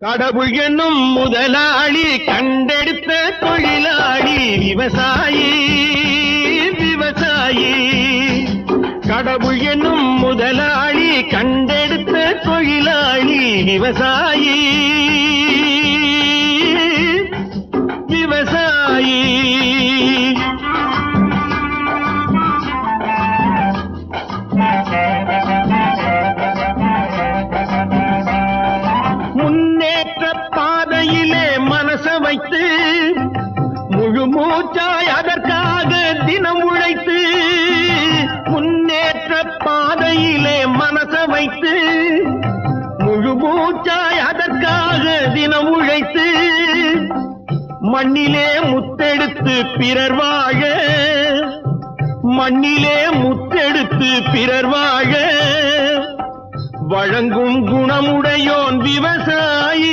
கடவுள் என்னும் முதலாளி கண்டெடுத்த தொழிலாளி விவசாயி விவசாயி. கடவுள் என்னும் முதலாளி கண்டெடுத்த தொழிலாளி விவசாயி விவசாயி. முன்னேற்ற பாதையிலே மனச வைத்து முழு மூச்சாய் அதற்காக தினம் உழைத்து, முன்னேற்ற பாதையிலே மனச வைத்து முழு மூச்சாய் அதற்காக தினம் உழைத்து, மண்ணிலே முத்தெடுத்து பிறர் வாழ, மண்ணிலே முத்தெடுத்து பிறர் வாழ வழங்கும் குணமுடையோன் விவசாயி.